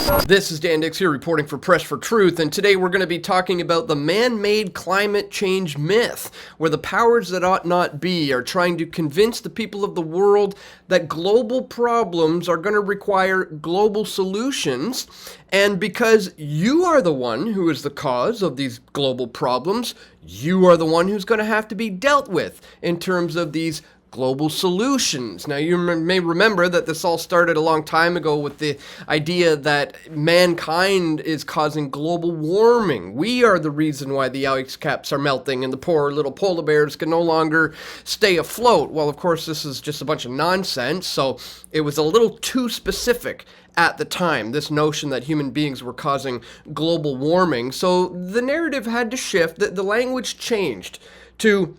This is Dan Dix here reporting for Press for Truth, and today we're going to be talking about the man-made climate change myth, where the powers that ought not be are trying to convince the people of the world that global problems are going to require global solutions, and because you are the one who is the cause of these global problems, you are the one who's going to have to be dealt with in terms of these global solutions. Now, you may remember that this all started a long time ago with the idea that mankind is causing global warming. We are the reason why the ice caps are melting and the poor little polar bears can no longer stay afloat. Well, of course, this is just a bunch of nonsense, so it was a little too specific at the time, this notion that human beings were causing global warming. So the narrative had to shift, the language changed to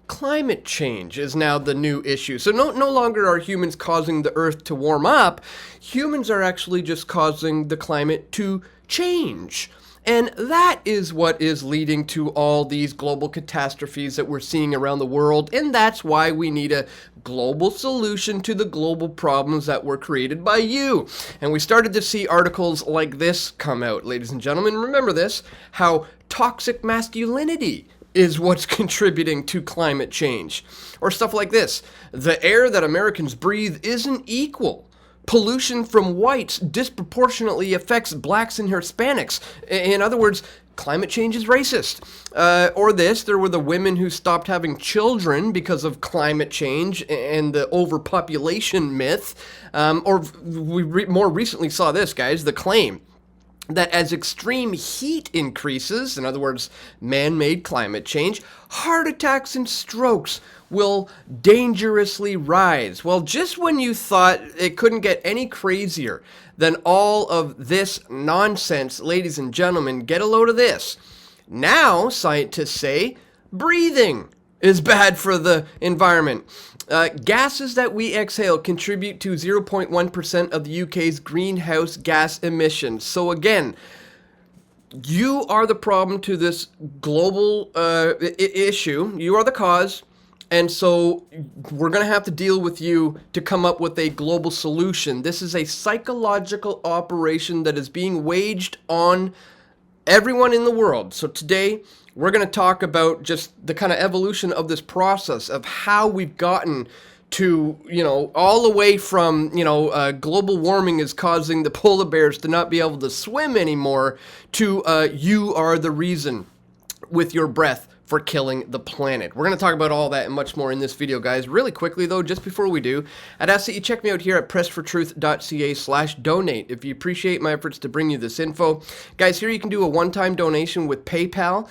climate change is now the new issue. So no longer are humans causing the earth to warm up. Humans are actually just causing the climate to change. And that is what is leading to all these global catastrophes that we're seeing around the world. And that's why we need a global solution to the global problems that were created by you. And we started to see articles like this come out, ladies and gentlemen. Remember this, how toxic masculinity is what's contributing to climate change. Or stuff like this, the air that Americans breathe isn't equal. Pollution from whites disproportionately affects blacks and Hispanics. In other words, climate change is racist. Or this, there were the women who stopped having children because of climate change and the overpopulation myth. Or we more recently saw this, guys, the claim that as extreme heat increases, in other words, man-made climate change, heart attacks and strokes will dangerously rise. Well, just when you thought it couldn't get any crazier than all of this nonsense, ladies and gentlemen, get a load of this. Now, scientists say, breathing is bad for the environment. Gases that we exhale contribute to 0.1% of the UK's greenhouse gas emissions. So again, you are the problem to this global issue. You are the cause. And so we're going to have to deal with you to come up with a global solution. This is a psychological operation that is being waged on everyone in the world. So today, we're going to talk about just the kind of evolution of this process of how we've gotten to, all the way from, global warming is causing the polar bears to not be able to swim anymore to you are the reason with your breath for killing the planet. We're going to talk about all that and much more in this video, guys. Really quickly, though, just before we do, I'd ask that you check me out here at pressfortruth.ca/donate if you appreciate my efforts to bring you this info. Guys, here you can do a one-time donation with PayPal.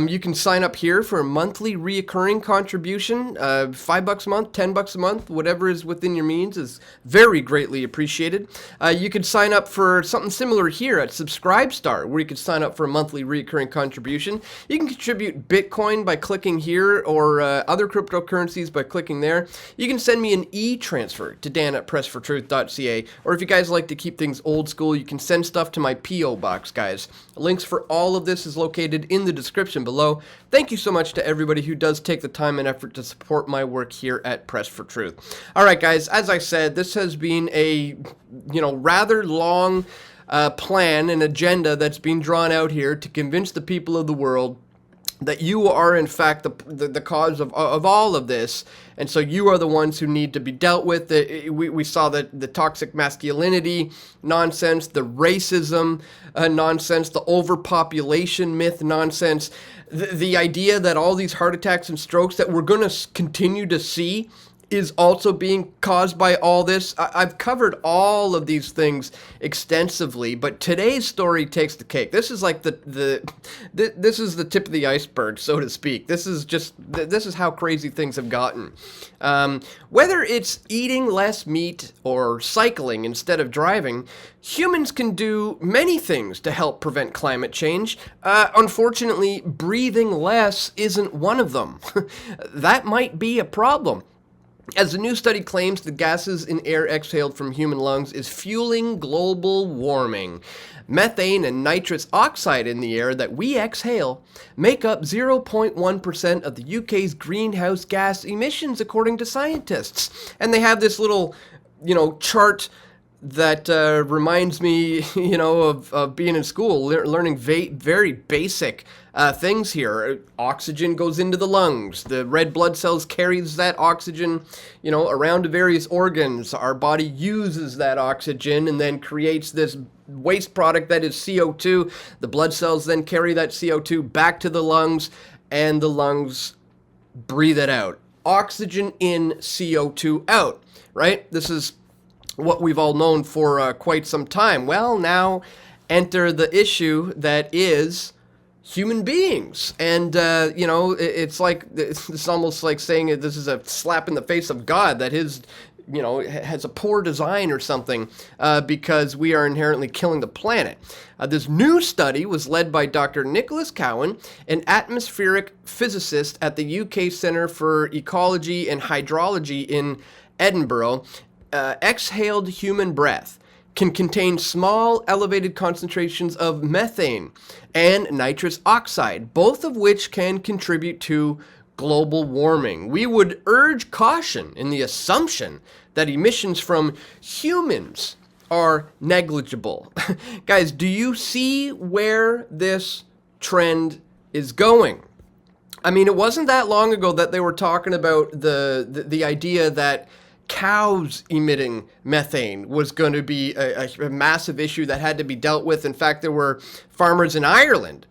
You can sign up here for a monthly reoccurring contribution. $5 a month, $10 a month, whatever is within your means is very greatly appreciated. You can sign up for something similar here at Subscribestar, where you can sign up for a monthly reoccurring contribution. You can contribute Bitcoin by clicking here, or other cryptocurrencies by clicking there. You can send me an e-transfer to Dan at pressfortruth.ca, or if you guys like to keep things old school, you can send stuff to my P.O. box, guys. Links for all of this is located in the description below. Thank you so much to everybody who does take the time and effort to support my work here at Press for Truth. All right, guys, as I said, this has been a, rather long plan and agenda that's been drawn out here to convince the people of the world that you are, in fact, the cause of all of this, and so you are the ones who need to be dealt with. We saw the toxic masculinity nonsense, the racism nonsense, the overpopulation myth nonsense, the idea that all these heart attacks and strokes that we're going to continue to see is also being caused by all this. I've covered all of these things extensively, but today's story takes the cake. This is like this is the tip of the iceberg, so to speak. This is how crazy things have gotten. Whether it's eating less meat or cycling instead of driving, humans can do many things to help prevent climate change. Unfortunately, breathing less isn't one of them. That might be a problem. As the new study claims, the gases in air exhaled from human lungs is fueling global warming. Methane and nitrous oxide in the air that we exhale make up 0.1% of the UK's greenhouse gas emissions, according to scientists. And they have this little, chart that reminds me, of being in school, learning very basic things here. Oxygen goes into the lungs. The red blood cells carries that oxygen, around to various organs. Our body uses that oxygen and then creates this waste product that is CO2. The blood cells then carry that CO2 back to the lungs, and the lungs breathe it out. Oxygen in, CO2 out, right? This is what we've all known for quite some time. Well, now enter the issue that is human beings. And, it's almost like saying this is a slap in the face of God, that his, has a poor design or something, because we are inherently killing the planet. This new study was led by Dr. Nicholas Cowan, an atmospheric physicist at the UK Centre for Ecology and Hydrology in Edinburgh. Exhaled human breath can contain small elevated concentrations of methane and nitrous oxide, both of which can contribute to global warming. We would urge caution in the assumption that emissions from humans are negligible. Guys, do you see where this trend is going? I mean, it wasn't that long ago that they were talking about the idea that cows emitting methane was going to be a massive issue that had to be dealt with. In fact, there were farmers in Ireland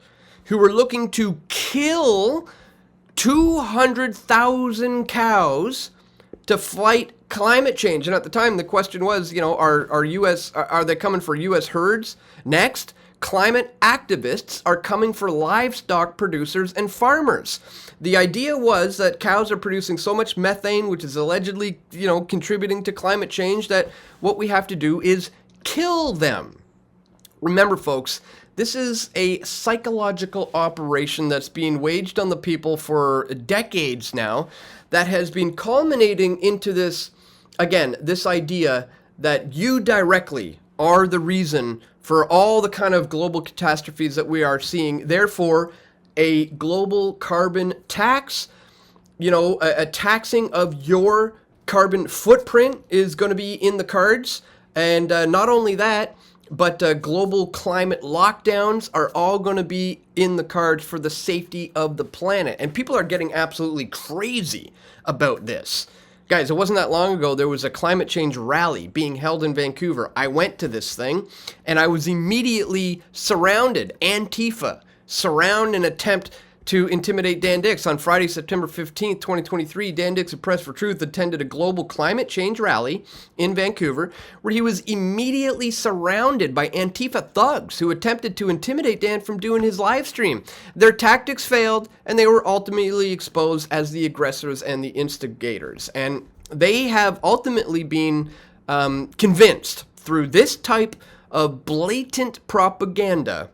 who were looking to kill 200,000 cows to fight climate change. And at the time, the question was, are they coming for U.S. herds next? Climate activists are coming for livestock producers and farmers. The idea was that cows are producing so much methane, which is allegedly, contributing to climate change, that what we have to do is kill them. Remember, folks, this is a psychological operation that's being waged on the people for decades now, that has been culminating into this idea that you directly are the reason for all the kind of global catastrophes that we are seeing. Therefore, a global carbon tax, a taxing of your carbon footprint is going to be in the cards. And not only that, but global climate lockdowns are all going to be in the cards for the safety of the planet. And people are getting absolutely crazy about this. Guys, it wasn't that long ago, there was a climate change rally being held in Vancouver. I went to this thing, and I was immediately surrounded. Antifa surround and attempt to intimidate Dan Dix. On Friday, September 15th, 2023, Dan Dix of Press for Truth attended a global climate change rally in Vancouver, where he was immediately surrounded by Antifa thugs who attempted to intimidate Dan from doing his live stream. Their tactics failed, and they were ultimately exposed as the aggressors and the instigators. And they have ultimately been convinced through this type of blatant propaganda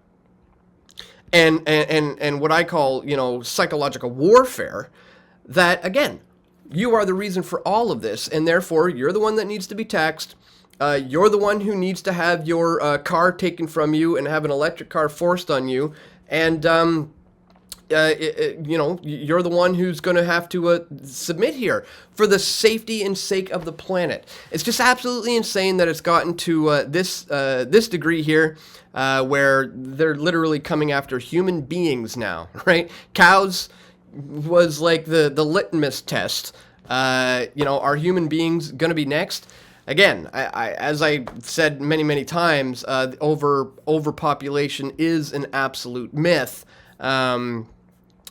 and what I call, psychological warfare, that, again, you are the reason for all of this, and therefore you're the one that needs to be taxed. You're the one who needs to have your car taken from you and have an electric car forced on you, and you're the one who's going to have to submit here for the safety and sake of the planet. It's just absolutely insane that it's gotten to this degree here, where they're literally coming after human beings now, right? Cows was like the litmus test. Are human beings going to be next? Again, I as I said many times, overpopulation is an absolute myth.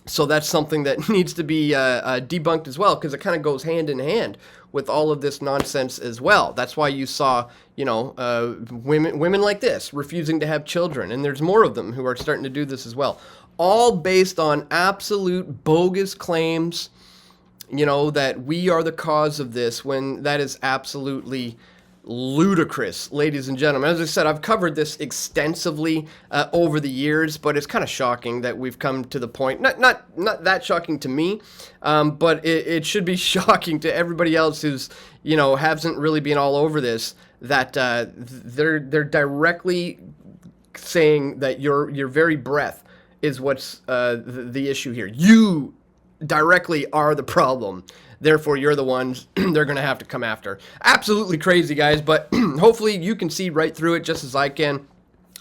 So that's something that needs to be debunked as well, because it kind of goes hand in hand with all of this nonsense as well. That's why you saw, women like this refusing to have children, and there's more of them who are starting to do this as well. All based on absolute bogus claims, that we are the cause of this, when that is absolutely ludicrous, ladies and gentlemen. As I said, I've covered this extensively over the years, but it's kind of shocking that we've come to the point, not that shocking to me, but it should be shocking to everybody else who's, hasn't really been all over this, that they're directly saying that your very breath is what's the issue here. You directly are the problem. Therefore, you're the ones they're going to have to come after. Absolutely crazy, guys, but hopefully you can see right through it just as I can.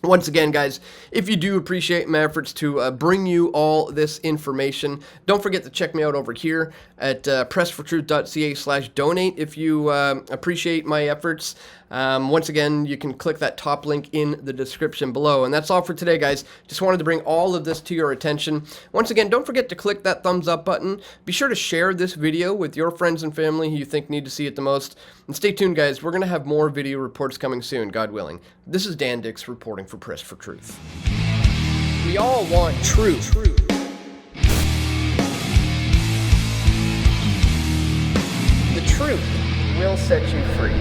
Once again, guys, if you do appreciate my efforts to bring you all this information, don't forget to check me out over here at pressfortruth.ca/donate if you appreciate my efforts. Once again, you can click that top link in the description below. And that's all for today, guys. Just wanted to bring all of this to your attention. Once again, don't forget to click that thumbs up button. Be sure to share this video with your friends and family who you think need to see it the most. And stay tuned, guys. We're going to have more video reports coming soon, God willing. This is Dan Dix reporting for Press for Truth. We all want truth. The truth will set you free.